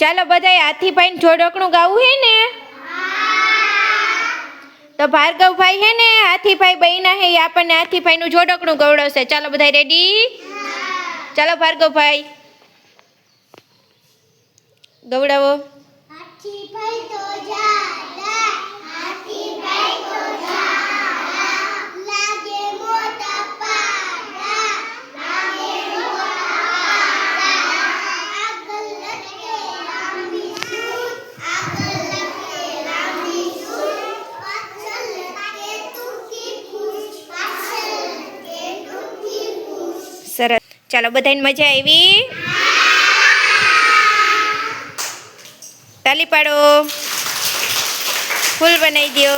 ચાલો બધાય હાથીભાઈ જોડકણું ગાવું હે ને તો ભાર્ગવભાઈ હે ને હાથીભાઈ બહેના હે ઈ આપણને હાથીભાઈ નું જોડકણું ગવડાવશે. ચાલો બધાય રેડી? ચાલો ભાર્ગવભાઈ ગવડાવો. હાથીભાઈ તો જાડા, હાથીભાઈ તો જાડા, લાગે મોટા પાડા, લાગે મોટા પાડા, આગળ લટકે લાંબી સૂંઢ, આગળ લટકે લાંબી સૂંઢ, પાછળ લટકે ટૂંકી પૂંછ, પાછળ લટકે ટૂંકી પૂંછ. સરસ. ચાલો બધાને મજા આવી? તાલી પાડો. ફૂલ બનાવી દો.